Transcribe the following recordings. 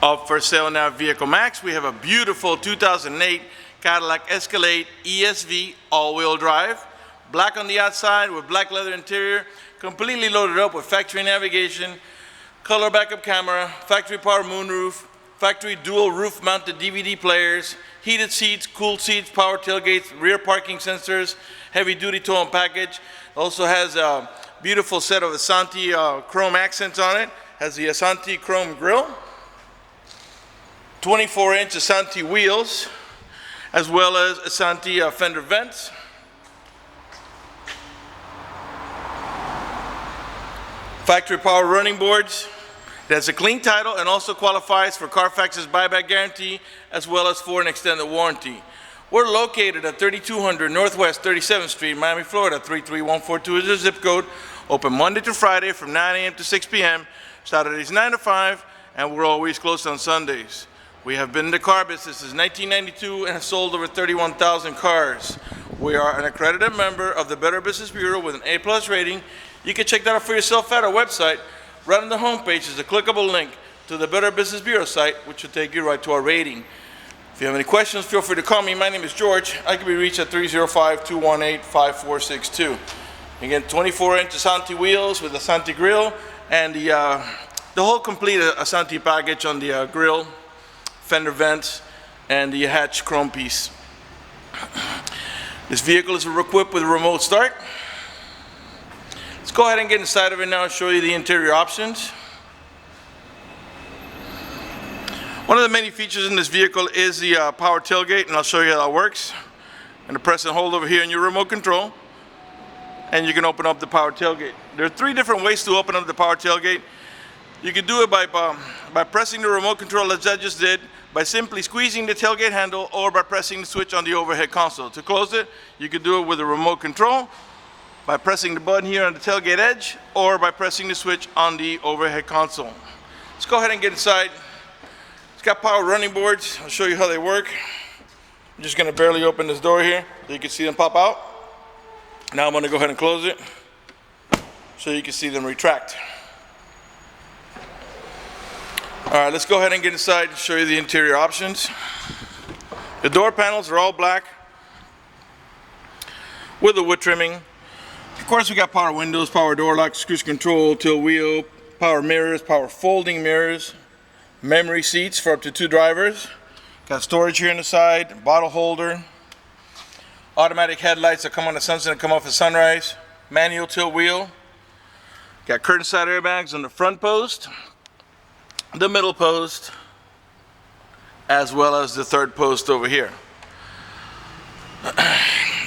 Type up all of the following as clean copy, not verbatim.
Up for sale now at Vehiclemax, we have a beautiful 2008 Cadillac Escalade ESV all-wheel drive. Black on the outside with black leather interior, completely loaded up with factory navigation, color backup camera, factory power moonroof, factory dual roof mounted DVD players, heated seats, cooled seats, power tailgates, rear parking sensors, heavy duty towing package. Also has a beautiful set of Asante chrome accents on it. Has the Asante chrome grille, 24-inch Asante wheels, as well as Asante fender vents. Factory power running boards. It has a clean title and also qualifies for Carfax's buyback guarantee, as well as for an extended warranty. We're located at 3200 Northwest 37th Street, Miami, Florida. 33142 is the zip code. Open Monday to Friday from 9 a.m. to 6 p.m. Saturdays 9 to 5, and we're always closed on Sundays. We have been in the car business since 1992 and have sold over 31,000 cars. We are an accredited member of the Better Business Bureau with an A+ rating. You can check that out for yourself at our website. Right on the homepage is a clickable link to the Better Business Bureau site, which will take you right to our rating. If you have any questions, feel free to call me. My name is George. I can be reached at 305-218-5462. Again, 24-inch Asante wheels with Asante grille and the whole complete Asante package on the grille, fender vents, and the hatch chrome piece. This vehicle is equipped with a remote start. Let's go ahead and get inside of it now and show you the interior options. One of the many features in this vehicle is the power tailgate, and I'll show you how that works. I'm going to press and hold over here in your remote control, and you can open up the power tailgate. There are three different ways to open up the power tailgate. You can do it by pressing the remote control as I just did, by simply squeezing the tailgate handle, or by pressing the switch on the overhead console. To close it, you can do it with a remote control, by pressing the button here on the tailgate edge, or by pressing the switch on the overhead console. Let's go ahead and get inside. It's got power running boards. I'll show you how they work. I'm just going to barely open this door here so you can see them pop out. Now I'm going to go ahead and close it so you can see them retract. All right, let's go ahead and get inside and show you the interior options. The door panels are all black with the wood trimming. Of course, we got power windows, power door locks, cruise control, tilt wheel, power mirrors, power folding mirrors, memory seats for up to 2 drivers. Got storage here on the side, bottle holder, automatic headlights that come on the sunset and come off at sunrise, manual tilt wheel. Got curtain side airbags on the front post, the middle post, as well as the third post over here.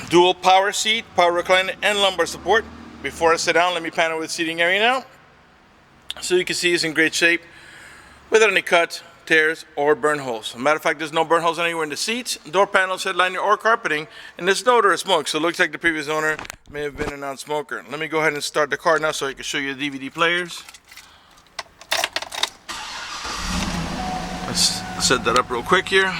Dual power seat, power recliner, and lumbar support. Before I sit down, let me pan over the seating area now, so you can see it's in great shape without any cuts, tears, or burn holes. As a matter of fact, there's no burn holes anywhere in the seats, door panels, headliner, or carpeting, and there's no odor of smoke, so it looks like the previous owner may have been a non-smoker. Let me go ahead and start the car now so I can show you the DVD players. Let's set that up real quick here.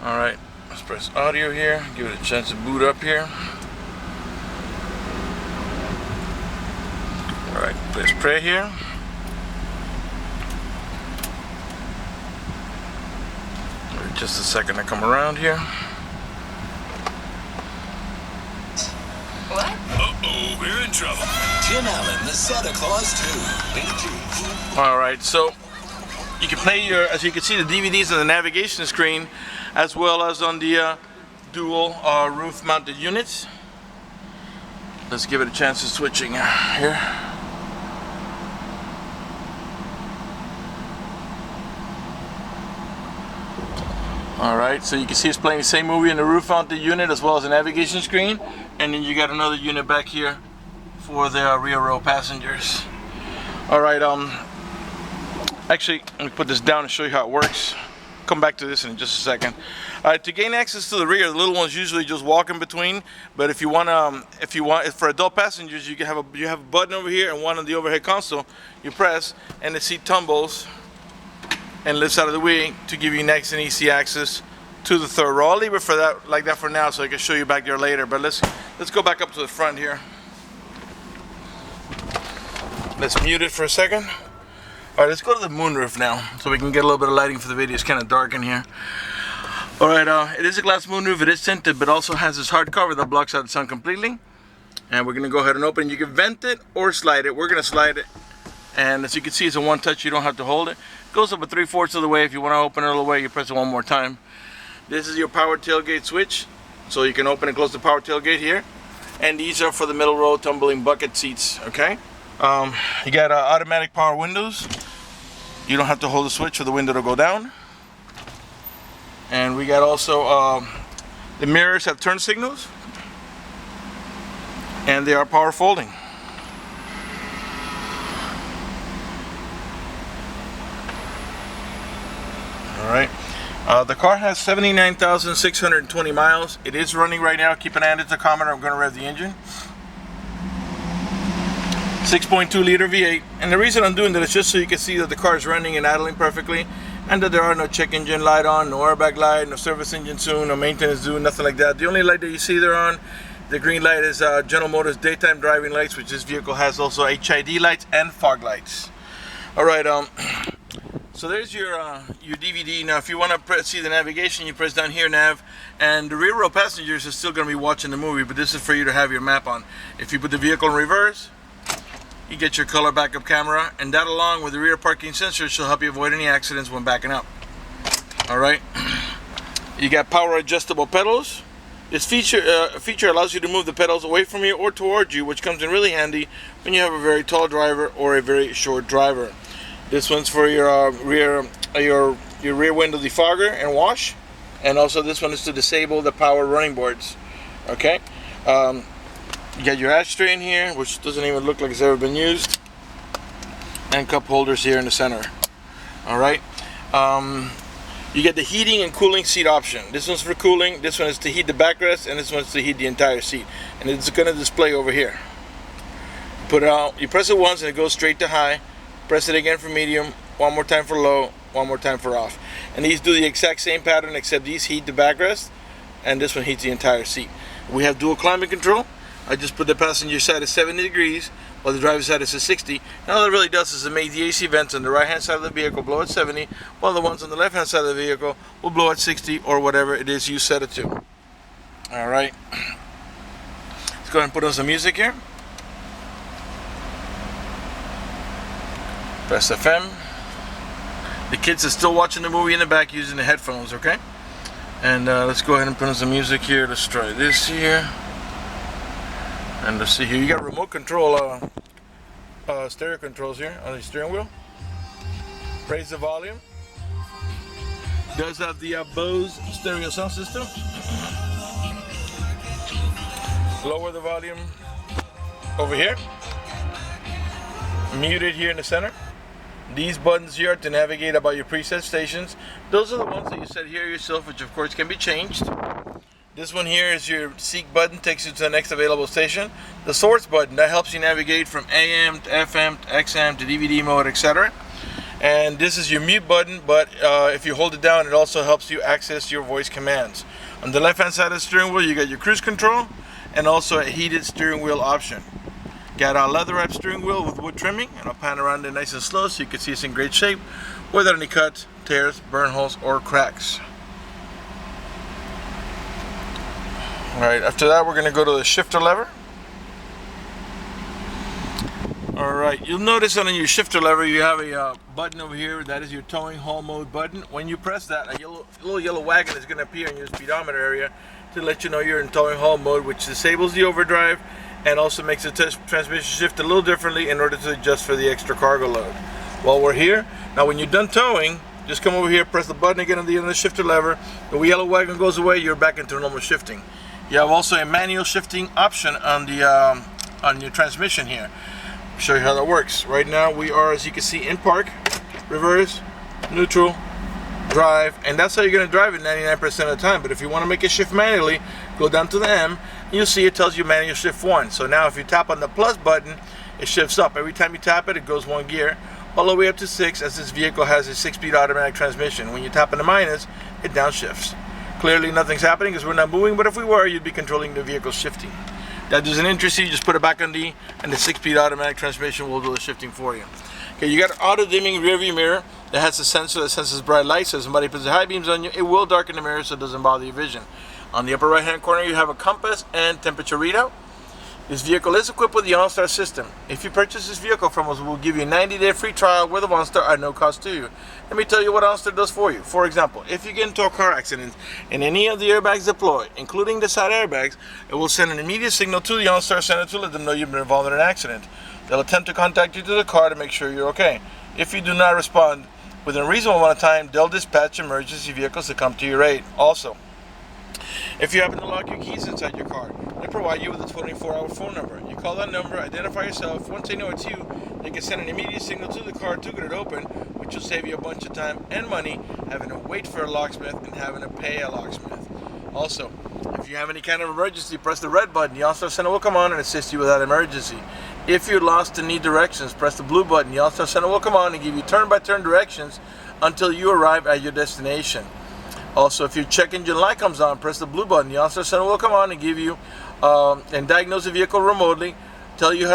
All right, let's press audio here, give it a chance to boot up here. All right, press play here. Wait just a second to come around here. What? Uh-oh, we're in trouble. Tim Allen, the Santa Claus 2. All right, so you can play as you can see, the DVDs on the navigation screen, as well as on the dual roof mounted units. Let's give it a chance of switching here. All right, so you can see it's playing the same movie in the roof mounted unit as well as the navigation screen, and then you got another unit back here for the rear row passengers. All right, actually, let me put this down and show you how it works. Come back to this in just a second. To gain access to the rear, the little ones usually just walk in between. But if you want, for adult passengers, you have a button over here and one on the overhead console. You press, and the seat tumbles and lifts out of the way to give you nice and easy access to the third row. I'll leave it for that, like that for now, so I can show you back there later. But let's go back up to the front here. Let's mute it for a second. All right, let's go to the moonroof now so we can get a little bit of lighting for the video. It's kind of dark in here. All right, it is a glass moonroof. It is tinted, but also has this hard cover that blocks out the sun completely. And we're gonna go ahead and open it. You can vent it or slide it. We're gonna slide it. And as you can see, it's a one touch. You don't have to hold it. It goes up 3/4 of the way. If you want to open it all the way, you press it one more time. This is your power tailgate switch. So you can open and close the power tailgate here. And these are for the middle row tumbling bucket seats, okay? You got automatic power windows. You don't have to hold the switch for the window to go down. And we got also, the mirrors have turn signals. And they are power folding. Alright. The car has 79,620 miles. It is running right now. Keep an eye on the tachometer. I'm going to rev the engine. 6.2 liter V8. And the reason I'm doing that is just so you can see that the car is running and idling perfectly, and that there are no check engine light on, no airbag light, no service engine soon, no maintenance due, nothing like that. The only light that you see there on, the green light, is General Motors daytime driving lights, which this vehicle has also HID lights and fog lights. Alright, so there's your DVD. Now if you want to see the navigation, you press down here, nav, and the rear row passengers are still going to be watching the movie, but this is for you to have your map on. If you put the vehicle in reverse, you get your color backup camera, and that along with the rear parking sensors shall help you avoid any accidents when backing up. Alright, you got power adjustable pedals. This feature allows you to move the pedals away from you or towards you, which comes in really handy when you have a very tall driver or a very short driver. This one's for your rear window defogger and wash, and also this one is to disable the power running boards. Okay, you got your ashtray in here, which doesn't even look like it's ever been used, and cup holders here in the center. All right, you get the heating and cooling seat option. This one's for cooling. This one is to heat the backrest, and this one's to heat the entire seat. And it's going to display over here. Put it out. You press it once, and it goes straight to high. Press it again for medium, one more time for low, one more time for off. And these do the exact same pattern, except these heat the backrest, and this one heats the entire seat. We have dual climate control. I just put the passenger side at 70 degrees, while the driver's side is at 60. And all it really does is to make the AC vents on the right hand side of the vehicle blow at 70, while the ones on the left hand side of the vehicle will blow at 60, or whatever it is you set it to. Alright. Let's go ahead and put on some music here. Press FM. The kids are still watching the movie in the back using the headphones, okay? And let's go ahead and put on some music here. Let's try this here. And let's see here. You got remote control, stereo controls here on the steering wheel. Raise the volume. Does have the Bose stereo sound system. Lower the volume over here. Mute it here in the center. These buttons here are to navigate about your preset stations. Those are the ones that you set here yourself, which of course can be changed. This one here is your seek button, takes you to the next available station. The source button, that helps you navigate from AM to FM to XM to DVD mode, etc. And this is your mute button, but if you hold it down, it also helps you access your voice commands. On the left hand side of the steering wheel, you got your cruise control and also a heated steering wheel option. Got a leather wrap steering wheel with wood trimming, and I'll pan around it nice and slow so you can see it's in great shape without any cuts, tears, burn holes, or cracks. Alright, after that we're going to go to the shifter lever. Alright, you'll notice on your shifter lever you have a button over here. That is your towing haul mode button. When you press that, a little yellow wagon is going to appear in your speedometer area to let you know you're in towing haul mode, which disables the overdrive and also makes the transmission shift a little differently in order to adjust for the extra cargo load. While we're here, now when you're done towing, just come over here, press the button again on the end of the shifter lever. The yellow wagon goes away, you're back into normal shifting. You have also a manual shifting option on your transmission here. I'll show you how that works. Right now we are, as you can see, in park, reverse, neutral, drive, and that's how you're going to drive it 99% of the time. But if you want to make it shift manually, go down to the M, and you'll see it tells you manual shift 1. So now if you tap on the plus button, it shifts up. Every time you tap it, it goes 1 gear, all the way up to 6, as this vehicle has a 6-speed automatic transmission. When you tap on the minus, it downshifts. Clearly nothing's happening because we're not moving, but if we were, you'd be controlling the vehicle shifting. That there's an entry seat, you just put it back on D, and the 6-speed automatic transmission will do the shifting for you. Okay, you got an auto-dimming rear view mirror that has a sensor that senses bright lights, so if somebody puts the high beams on you, it will darken the mirror so it doesn't bother your vision. On the upper right-hand corner, you have a compass and temperature readout. This vehicle is equipped with the OnStar system. If you purchase this vehicle from us, we'll give you a 90-day free trial with OnStar at no cost to you. Let me tell you what OnStar does for you. For example, if you get into a car accident and any of the airbags deploy, including the side airbags, it will send an immediate signal to the OnStar center to let them know you've been involved in an accident. They'll attempt to contact you to the car to make sure you're okay. If you do not respond within a reasonable amount of time, they'll dispatch emergency vehicles to come to your aid. Also, if you happen to lock your keys inside your car, they provide you with a 24-hour phone number. You call that number, identify yourself. Once they know it's you, they can send an immediate signal to the car to get it open, which will save you a bunch of time and money having to wait for a locksmith and having to pay a locksmith. Also, if you have any kind of emergency, press the red button. The OnStar Center will come on and assist you with that emergency. If you're lost and need directions, press the blue button. The OnStar Center will come on and give you turn-by-turn directions until you arrive at your destination. Also, if your check engine light comes on, press the blue button. The OnStar Center will come on and give you and diagnose the vehicle remotely, tell you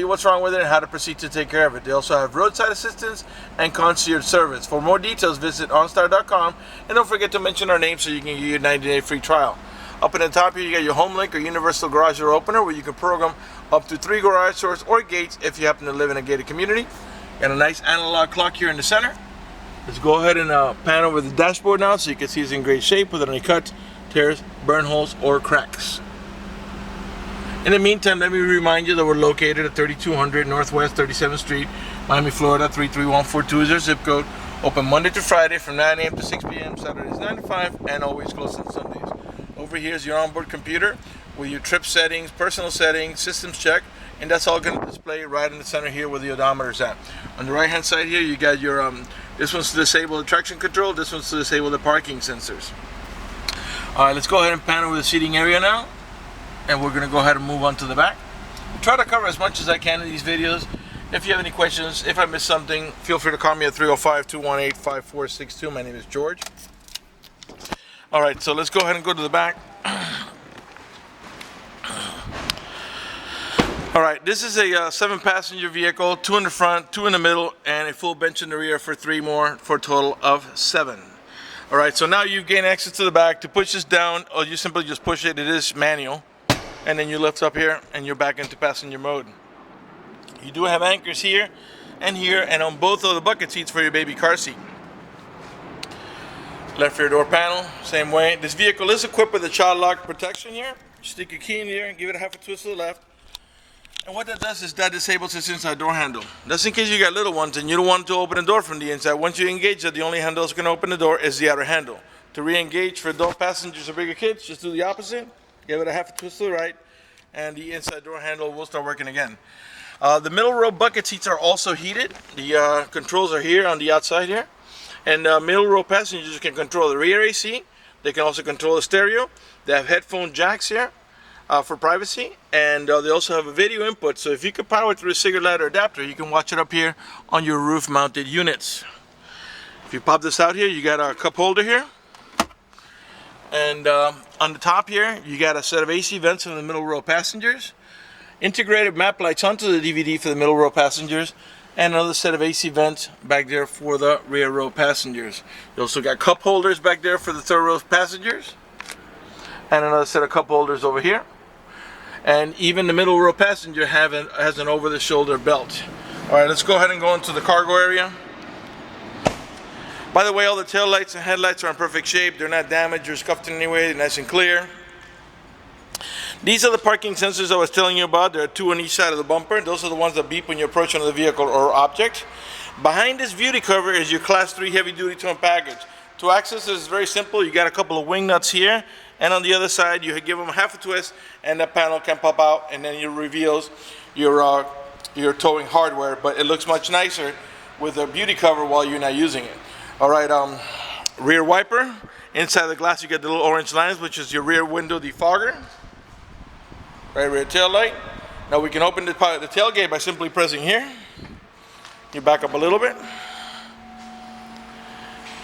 what's wrong with it and how to proceed to take care of it. They also have roadside assistance and concierge service. For more details, visit OnStar.com, and don't forget to mention our name so you can get your 90-day free trial. Up in the top here, you got your home link or universal garage door opener, where you can program up to 3 garage doors or gates if you happen to live in a gated community. Got a nice analog clock here in the center. Let's go ahead and pan over the dashboard now so you can see it's in great shape without any cuts, tears, burn holes, or cracks. In the meantime, let me remind you that we're located at 3200 Northwest 37th Street, Miami, Florida 33142 is our zip code. Open Monday to Friday from 9 a.m. to 6 p.m., Saturdays 9 to 5, and always closed on Sundays. Over here is your onboard computer with your trip settings, personal settings, systems check, and that's all going to display right in the center here where the odometer's at. On the right hand side here, you got your this one's to disable the traction control, this one's to disable the parking sensors. Alright, let's go ahead and pan over the seating area now, and we're going to go ahead and move on to the back. I try to cover as much as I can in these videos. If you have any questions, if I missed something, feel free to call me at 305-218-5462. My name is George. Alright, so let's go ahead and go to the back. Alright, this is a 7-passenger vehicle, 2 in the front, 2 in the middle, and a full bench in the rear for 3 more, for a total of 7. Alright, so now you've gained access to the back. To push this down, or you simply just push it, it is manual, and then you lift up here, and you're back into passenger mode. You do have anchors here, and on both of the bucket seats for your baby car seat. Left rear door panel, same way. This vehicle is equipped with a child lock protection here. Stick your key in here and give it a half a twist to the left. And what that does is that disables this inside door handle. That's in case you got little ones and you don't want to open the door from the inside. Once you engage it, the only handle that's going to open the door is the outer handle. To re-engage for adult passengers or bigger kids, just do the opposite. Give it a half a twist to the right, and the inside door handle will start working again. The middle row bucket seats are also heated. The controls are here on the outside here. And middle row passengers can control the rear AC. They can also control the stereo. They have headphone jacks here for privacy, and they also have a video input. So if you can power it through a cigarette lighter adapter, you can watch it up here on your roof mounted units. If you pop this out here, you got a cup holder here, and on the top here you got a set of AC vents for the middle row passengers, integrated map lights onto the DVD for the middle row passengers, and another set of AC vents back there for the rear row passengers. You also got cup holders back there for the third row passengers, and another set of cup holders over here. And even the middle row passenger has an over-the-shoulder belt. Alright, let's go ahead and go into the cargo area. By the way, all the tail lights and headlights are in perfect shape. They're not damaged or scuffed in any way. They're nice and clear. These are the parking sensors I was telling you about. There are 2 on each side of the bumper. Those are the ones that beep when you approach another vehicle or object. Behind this beauty cover is your Class 3 heavy-duty towing package. To access this is very simple. You got a couple of wing nuts here, and on the other side you give them a half a twist, and that panel can pop out, and then it reveals your towing hardware. But it looks much nicer with a beauty cover while you're not using it. All right, rear wiper. Inside the glass you get the little orange lines, which is your rear window defogger. Right rear tail light. Now we can open the tailgate by simply pressing here. You back up a little bit.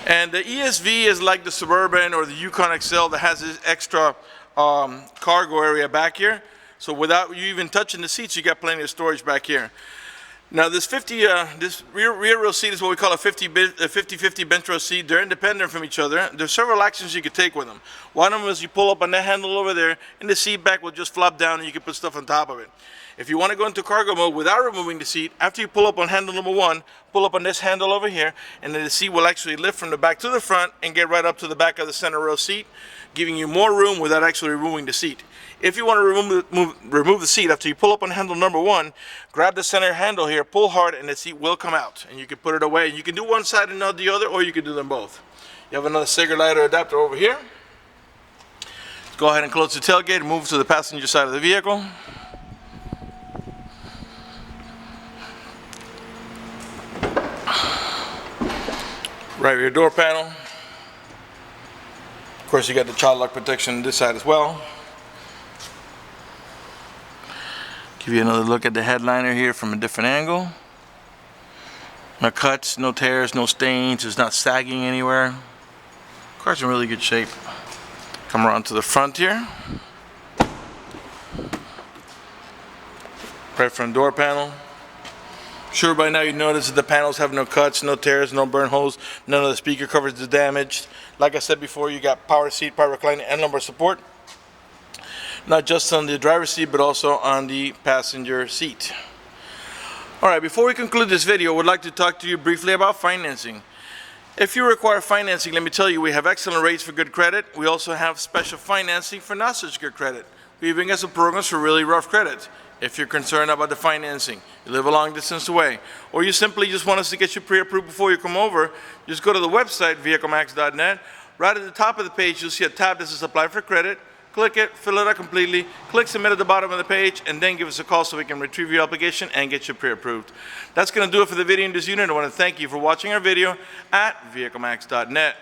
And the ESV is like the Suburban or the Yukon XL that has this extra cargo area back here. So without you even touching the seats, you got plenty of storage back here. Now this this rear row seat is what we call a 50-50 bench row seat. They're independent from each other. There's several actions you could take with them. One of them is you pull up on that handle over there, and the seat back will just flop down, and you can put stuff on top of it. If you want to go into cargo mode without removing the seat, after you pull up on handle number 1, pull up on this handle over here, and then the seat will actually lift from the back to the front and get right up to the back of the center row seat, giving you more room without actually removing the seat. If you want to remove the seat after you pull up on handle number 1, grab the center handle here, pull hard, and the seat will come out. And you can put it away. You can do one side and not the other, or you can do them both. You have another cigarette lighter adapter over here. Let's go ahead and close the tailgate and move to the passenger side of the vehicle. Right rear door panel. Of course, you got the child lock protection on this side as well. Give you another look at the headliner here from a different angle. No cuts, no tears, no stains. It's not sagging anywhere. Car's in really good shape. Come around to the front here. Right front door panel. Sure, by now you notice that the panels have no cuts, no tears, no burn holes. None of the speaker covers is damaged. Like I said before, you got power seat, power reclining, and lumbar support. Not just on the driver's seat, but also on the passenger seat. All right, before we conclude this video, I would like to talk to you briefly about financing. If you require financing, let me tell you, we have excellent rates for good credit. We also have special financing for not such good credit. We even got some programs for really rough credit. If you're concerned about the financing, you live a long distance away, or you simply just want us to get you pre-approved before you come over, just go to the website, vehiclemax.net. Right at the top of the page, you'll see a tab that says Apply for Credit. Click it, fill it out completely, click Submit at the bottom of the page, and then give us a call so we can retrieve your application and get you pre-approved. That's going to do it for the video in this unit. I want to thank you for watching our video at vehiclemax.net.